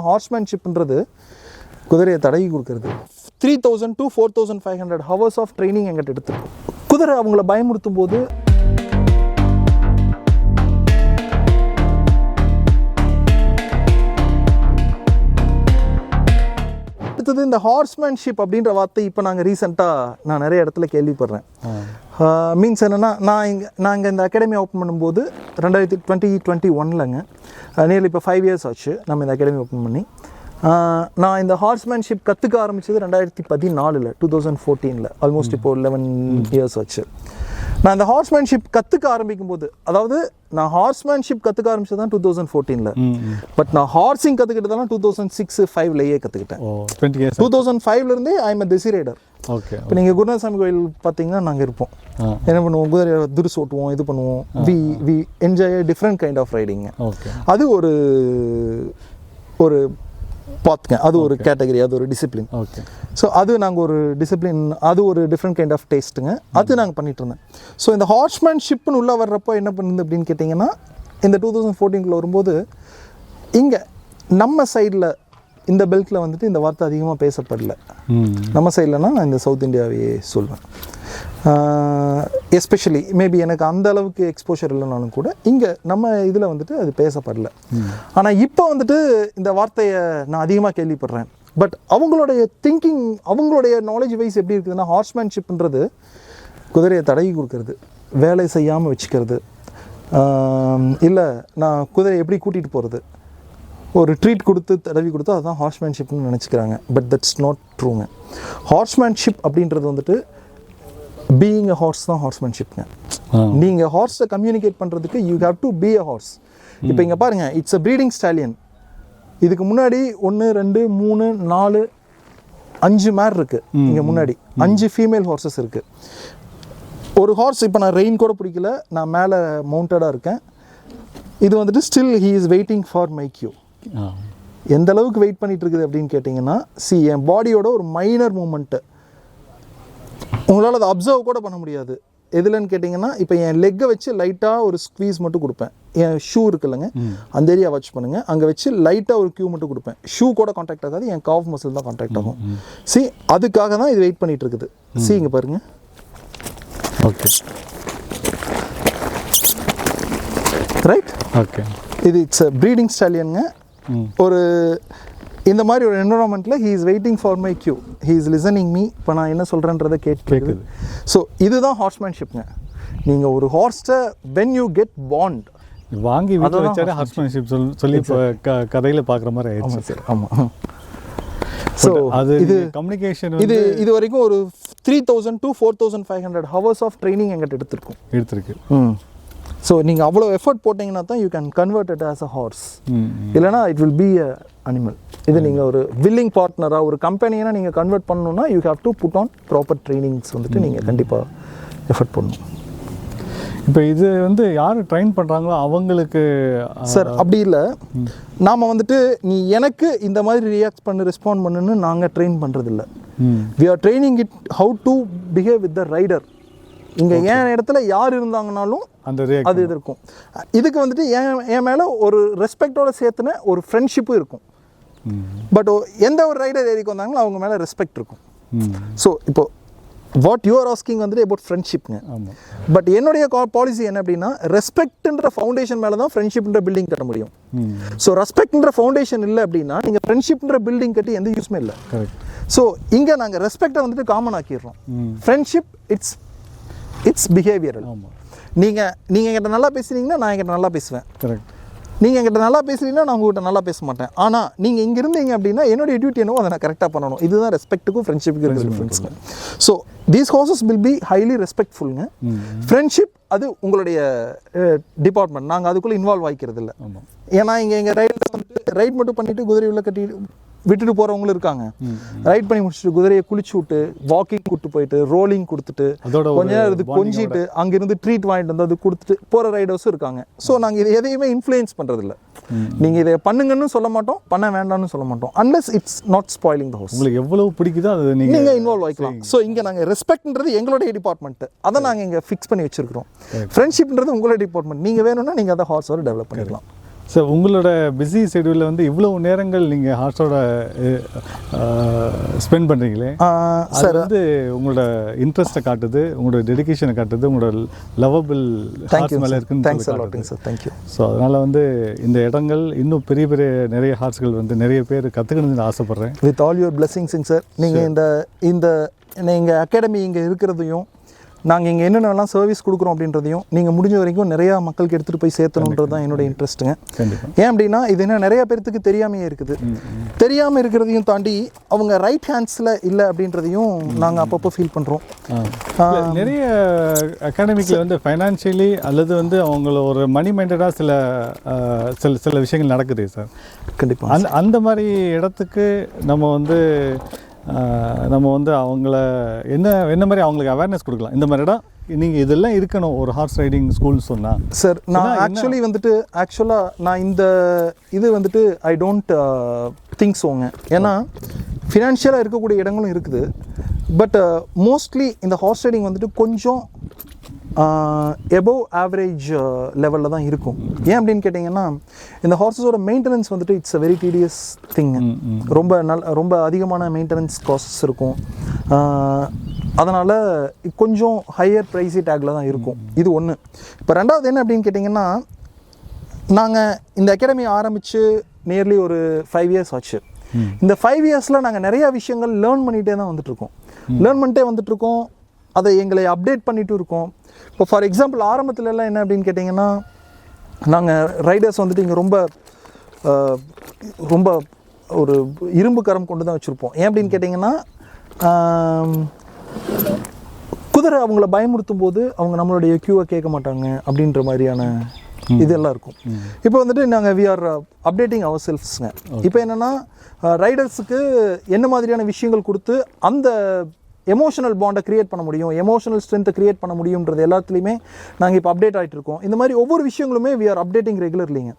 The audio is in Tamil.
ஹார்ஸ்மேன்ஷிப்ன்றது குதிரையை தடவி கொடுக்கறது. 3000 to 4500 ஹவர்ஸ் ஆஃப் ட்ரைனிங் எங்கிட்ட எடுத்துருக்கோம். குதிரை அவங்கள பயமுறுத்தும் போது அடுத்தது இந்த ஹார்ஸ்மேன்ஷிப் அப்படின்ற வார்த்தை இப்போ நாங்கள் ரீசெண்டாக நான் நிறைய இடத்துல கேள்விப்படுறேன். மீன்ஸ் என்னென்னா, நாங்கள் இந்த அகாடமி ஓப்பன் பண்ணும்போது 2021 நியர்லி இப்போ 5 years ஆச்சு நம்ம இந்த அகாடமி ஓப்பன் பண்ணி. நான் இந்த ஹார்ஸ்மேன்ஷிப் கற்றுக்க ஆரம்பித்தது 2014 2014 ஆல்மோஸ்ட் இப்போ 11 years ஆச்சு. நான் இந்த ஹார்ஸ்மேன்ஷிப் கற்றுக்க ஆரம்பிக்கும் போது, அதாவது நான் ஹார்ஸ்மேன்ஷிப் கற்றுக்க ஆரம்பிச்சது தான் 2014 பட் நான் ஹார்சிங் கற்றுக்கிட்டதெல்லாம் 2006-5 கற்றுக்கிட்டேன். 2005 ஐ எம் டெசி ரைடர். ஓகே. இப்போ நீங்கள் குருநாதசாமி கோயில் பார்த்தீங்கன்னா நாங்கள் இருப்போம். என்ன பண்ணுவோம், குதிரை துருசு ஓட்டுவோம், இது பண்ணுவோம். We enjoy different kind of ரைடிங்க. அது ஒரு பார்த்துங்க, அது ஒரு கேட்டகரி, அது ஒரு டிசிப்ளின். ஓகே. ஸோ அது நாங்கள் ஒரு டிசிப்ளின், அது ஒரு டிஃப்ரெண்ட் கைண்ட் ஆஃப் டேஸ்ட்டுங்க. அது நாங்கள் பண்ணிகிட்டு இருந்தேன். ஸோ இந்த ஹார்ஸ்மேன்ஷிப்னு உள்ளே வர்றப்போ என்ன பண்ணுது அப்படின்னு கேட்டிங்கன்னா, இந்த 2014 வரும்போது இங்கே நம்ம சைடில் இந்த பெல்ட்டில் வந்துட்டு இந்த வார்த்தை அதிகமாக பேசப்படல. நம்ம சைட்லனா நான் இந்த சவுத் இந்தியாவையே சொல்வேன். எஸ்பெஷலி மேபி எனக்கு அந்த அளவுக்கு எக்ஸ்போஷர் இல்லைனாலும் கூட இங்கே நம்ம இதில் வந்துட்டு அது பேசப்படல. ஆனால் இப்போ வந்துட்டு இந்த வார்த்தையை நான் அதிகமாக கேள்விப்படுறேன். பட் அவங்களுடைய திங்கிங், அவங்களுடைய நாலேஜ் வைஸ் எப்படி இருக்குதுன்னா, ஹார்ஸ்மேன்ஷிப்ன்றது குதிரையை தடவி கொடுக்கறது, வேலை செய்யாமல் வச்சுக்கிறது, இல்லை நான் குதிரையை எப்படி கூட்டிகிட்டு போகிறது, ஒரு ட்ரீட் கொடுத்து தடவி கொடுத்து அதுதான் ஹார்ஸ்மேன்ஷிப்னு நினச்சிக்கிறாங்க. பட் தட்ஸ் நாட் ட்ரூங்க. ஹார்ஸ்மேன்ஷிப் அப்படின்றது வந்துட்டு பீயிங் அ ஹார்ஸ் தான் ஹார்ஸ்மேன்ஷிப்ங்க. நீங்கள் ஹார்ஸை கம்யூனிகேட் பண்ணுறதுக்கு you have to be a horse. இப்போ இங்கே பாருங்கள், இட்ஸ் அ ப்ரீடிங் ஸ்டாலியன். இதுக்கு முன்னாடி 1 2 3 4 5 மேர் இருக்குது. இங்கே முன்னாடி 5 ஃபீமேல் ஹார்ஸஸ் இருக்குது. ஒரு ஹார்ஸ் இப்போ நான் ரெயின் கூட பிடிக்கல, நான் மேலே மவுண்டடாக இருக்கேன். இது வந்துட்டு still he is waiting for my queue. எந்த அளவுக்கு வெயிட் பண்ணிட்டு இருக்குது அப்படின்னு கேட்டிங்கன்னா, என் பாடியோட ஒரு மைனர் மூமெண்ட்டு உங்களால் அதை அப்சர்வ் கூட பண்ண முடியாது. எதுலன்னு கேட்டிங்கன்னா, இப்போ என் லெக்கை வச்சு லைட்டாக ஒரு ஸ்க்வீஸ் மட்டும் கொடுப்பேன். என் ஷூ இருக்குல்லங்க, அந்த ஏரியா வாட்ச் பண்ணுங்கள், அங்கே வச்சு லைட்டாக ஒரு கியூ மட்டும் கொடுப்பேன். ஷூ கூட கான்டாக்ட் ஆகாது, என் காஃப் மசில் தான் கான்டாக்ட் ஆகும். அதுக்காக தான் இது வெயிட் பண்ணிட்டு இருக்குது. இங்கே பாருங்கள். Okay, right. ஓகே. இது இட்ஸ் அ ப்ரீடிங் ஸ்டாலியனுங்க. ஒரு இந்த மாதிரி ஒரு என்வரான்மெண்ட்டில் he is waiting for my cue, he is listening me. இப்போ நான் என்ன சொல்கிறேன்றதை கேட்குது. ஸோ இதுதான் ஹார்ஸ்மேன்ஷிப்ங்க. நீங்கள் ஒரு ஹார்ஸ்ட்டை வென் யூ கெட் பாண்ட் வாங்கி வீட்டில் வச்சாலே ஹார்ஸ்மேன்ஷிப் சொல்லி இப்போ கதையில் பார்க்குற மாதிரி ஆயிடுச்சு. சார், ஆமாம். ஸோ அது இது கம்யூனிகேஷன் இது வரைக்கும் ஒரு 3000 to 4500 ஹவர்ஸ் ஆஃப் ட்ரைனிங் எங்கிட்ட எடுத்திருக்கு. ஸோ நீங்கள் அவ்வளோ எஃபர்ட் போட்டிங்கன்னா தான் you can convert it as a horse. இல்லைனா it will be a animal. இது நீங்கள் ஒரு வில்லிங் பார்ட்னராக ஒரு கம்பெனினா நீங்கள் கன்வெர்ட் பண்ணணுன்னா you have to put on proper trainings வந்துட்டு நீங்கள் கண்டிப்பாக எஃபர்ட் பண்ணணும். இப்போ இது வந்து யார் ட்ரெயின் பண்ணுறாங்களோ அவங்களுக்கு சார் அப்படி இல்லை. நாம் வந்துட்டு நீ எனக்கு இந்த மாதிரி ரியாக்ட் பண்ணு, ரெஸ்பாண்ட் பண்ணுன்னு நாங்கள் ட்ரெயின் பண்ணுறதில்ல. We are training it how to behave with the rider. இங்கே என் இடத்துல யார் இருந்தாங்கனாலும் அது இது இருக்கும். இதுக்கு வந்துட்டு என் மேலே ஒரு ரெஸ்பெக்டோட சேர்த்துன ஒரு ஃப்ரெண்ட்ஷிப்பும் இருக்கும். பட் எந்த ஒரு ரைடர் ஏறிக்கு வந்தாங்களோ அவங்க மேலே ரெஸ்பெக்ட் இருக்கும். ஸோ இப்போ வாட் யூ ஆர் ஆஸ்கிங் வந்துட்டு அபவுட் ஃப்ரெண்ட்ஷிப்ங்க. பட் என்னுடைய பாலிசி என்ன அப்படின்னா, ரெஸ்பெக்ட்ன்ற ஃபவுண்டேஷன் மேலே தான் ஃப்ரெண்ட்ஷிப்ன்ற பில்டிங் கட்ட முடியும். ஸோ ரெஸ்பெக்ட்ன்ற ஃபவுண்டேஷன் இல்லை அப்படின்னா நீங்கள் ஃப்ரெண்ட்ஷிப்ன்ற பில்டிங் கட்டி எந்த யூஸ்மே இல்லை. ஸோ இங்கே நாங்கள் ரெஸ்பெக்டை வந்துட்டு காமன் ஆக்கிடுறோம். Friendship it's behavioural. நீங்கள் என்கிட்ட நல்லா பேசுகிறீங்கன்னா நான் என்கிட்ட நல்லா பேசுவேன். கரெக்ட். நீங்கள் என்கிட்ட நல்லா பேசுகிறீங்கன்னா நான் உங்கள்கிட்ட நல்லா பேச மாட்டேன். ஆனால் நீங்கள் இங்கே இருந்தீங்க அப்படின்னா என்னுடைய டியூட்டி என்னவோ அதை நான் கரெக்டாக பண்ணணும். இதுதான் ரெஸ்பெக்ட்டுக்கும் ஃப்ரெண்ட்ஷிப்புக்கும் இருக்கிற டிஃப்ரென்ஸுங்க. So these horses will be highly ரெஸ்பெக்ட்ஃபுல்லுங்க. ஃப்ரெண்ட்ஷிப் அது உங்களுடைய டிபார்ட்மெண்ட், நாங்கள் அதுக்குள்ளே இன்வால்வ் ஆகிக்கிறது இல்லை. ஏன்னா இங்கே எங்கள் ரைடில் வந்துட்டு ரைட் மட்டும் பண்ணிவிட்டு குதிரை உள்ள கட்டி விட்டுட்டு போகிறவங்களும் இருக்காங்க. ரைட் பண்ணி முடிச்சுட்டு குதிரையை குளிச்சு விட்டு வாக்கிங் கூப்பிட்டு போயிட்டு ரோலிங் கொடுத்துட்டு கொஞ்ச நேரம் இது கொஞ்சிட்டு அங்கிருந்து ட்ரீட் வாங்கிட்டு வந்து அது கொடுத்துட்டு போகிற ரைடர்ஸும் இருக்காங்க. ஸோ நாங்கள் இதை எதையுமே இன்ஃப்ளூயன்ஸ் பண்ணுறதில்ல. நீங்கள் இதை பண்ணுங்கன்னு சொல்ல மாட்டோம், பண்ண வேண்டாம்னு சொல்ல மாட்டோம். Unless it's not spoiling the house. உங்களுக்கு எவ்வளவு பிடிக்குதோ அது நீங்கள் இன்வால்வ் ஆகிக்கலாம். ஸோ இங்கே நாங்கள் ரெஸ்பெக்ட்ன்றது எங்களுடைய டிபார்ட்மெண்ட்டு, அதை நாங்கள் இங்கே ஃபிக்ஸ் பண்ணி வச்சுருக்கிறோம். ஃப்ரெண்ட்ஷிப்ன்றது உங்களுடைய டிபார்ட்மெண்ட். நீங்கள் வேணும்னா நீங்கள் அதை ஹார்ஸோட டெவலப் பண்ணிக்கலாம். சார் உங்களோட பிஸி ஷெடியூலில் வந்து இவ்வளோ நேரங்கள் நீங்கள் ஹார்ஸோட ஸ்பெண்ட் பண்ணுறீங்களே சார், வந்து உங்களோட இன்ட்ரெஸ்ட்டை காட்டுது, உங்களோட டெடிகேஷனை காட்டுது, உங்களோட லவபிள் ஹார்ஸ் மேலே இருக்குன்னு சார். தேங்க்யூ. ஸோ அதனால் வந்து இந்த இடங்கள் இன்னும் பெரிய பெரிய நிறைய ஹார்ஸ்கள் வந்து நிறைய பேர் கற்றுக்கணும்னு ஆசைப்பட்றேன். வித் ஆல் யுவர் பிளெஸிங்ஸுங்க சார். நீங்கள் இந்த நீங்கள் அகாடமி இங்கே இருக்கிறதையும் நாங்கள் இங்கே என்னென்னலாம் சர்வீஸ் கொடுக்குறோம் அப்படின்றதையும் நீங்கள் முடிஞ்ச வரைக்கும் நிறையா மக்களுக்கு எடுத்துகிட்டு போய் சேர்த்தணுன்றது தான் என்னோட இன்ட்ரெஸ்ட்டுங்க. ஏன் அப்படின்னா இது என்ன நிறையா பேர்த்துக்கு தெரியாமையே இருக்குது. தெரியாமல் இருக்கிறதையும் தாண்டி அவங்க ரைட் ஹேண்ட்ஸில் இல்லை அப்படின்றதையும் நாங்கள் அப்பப்போ ஃபீல் பண்ணுறோம். நிறைய அகாடமிக்கில் வந்து ஃபைனான்ஷியலி அல்லது வந்து அவங்கள ஒரு மணி மைண்டடாக சில விஷயங்கள் நடக்குது சார். கண்டிப்பாக அந்த மாதிரி இடத்துக்கு நம்ம வந்து அவங்கள என்ன மாதிரி அவங்களுக்கு அவேர்னஸ் கொடுக்கலாம். இந்த மாதிரி இடம் நீங்கள் இதெல்லாம் இருக்கணும் ஒரு ஹார்ஸ் ரைடிங் ஸ்கூல் சொன்னால். சார் நான் ஆக்சுவலாக நான் இந்த இது வந்துட்டு ஐ டோன்ட் திங்க் ஸோங்க. ஏன்னா ஃபினான்ஷியலாக இருக்கக்கூடிய இடங்களும் இருக்குது. பட் மோஸ்ட்லி இந்த ஹார்ஸ் ரைடிங் வந்துட்டு கொஞ்சம் எபோவ் ஆவரேஜ் லெவலில் தான் இருக்கும். ஏன் அப்படின்னு கேட்டிங்கன்னா இந்த ஹார்ஸஸோட மெயின்டெனன்ஸ் வந்துட்டு it's a very tedious thing. ரொம்ப அதிகமான மெயின்டெனன்ஸ் காஸ்ட்ஸ் இருக்கும். அதனால் கொஞ்சம் ஹையர் ப்ரைஸி டேக்கில் தான் இருக்கும். இது ஒன்று. இப்போ ரெண்டாவது என்ன அப்படின்னு கேட்டிங்கன்னா நாங்கள் இந்த அகாடமி ஆரம்பித்து நியர்லி ஒரு 5 years ஆச்சு. இந்த 5 yearsல நாங்கள் நிறையா விஷயங்கள் லேர்ன் பண்ணிகிட்டே தான் வந்துட்டுருக்கோம். அதை எங்களை அப்டேட் பண்ணிகிட்டு இருக்கோம். இப்போ ஃபார் எக்ஸாம்பிள் ஆரம்பத்துலலாம் என்ன அப்படின்னு கேட்டிங்கன்னா நாங்கள் ரைடர்ஸ் வந்துட்டு இங்கே ரொம்ப ஒரு இரும்பு கரம் கொண்டு தான் வச்சுருப்போம். ஏன் அப்படின்னு கேட்டிங்கன்னா குதிரை அவங்கள பயமுறுத்தும் போது அவங்க நம்மளுடைய கியூவை கேட்க மாட்டாங்க அப்படின்ற மாதிரியான இதெல்லாம் இருக்கும். இப்போ வந்துட்டு நாங்கள் வி ஆர் அப்டேட்டிங் அவர் செல்ஃப்ஸ்ங்க. இப்போ என்னென்னா ரைடர்ஸுக்கு என்ன மாதிரியான விஷயங்கள் கொடுத்து அந்த எமோஷனல் பாண்டை க்ரியேட் பண்ண முடியும், எமோஷனல் ஸ்ட்ரென்த்தை க்ரியேட் பண்ண முடியுன்றது எல்லாத்துலேயுமே நாங்கள் இப்போ அப்டேட் ஆகிட்டு இருக்கோம். இந்த மாதிரி ஒவ்வொரு விஷயங்களுமே வி ஆர் அப்டேட்டிங் ரெகுலர்லிங்க.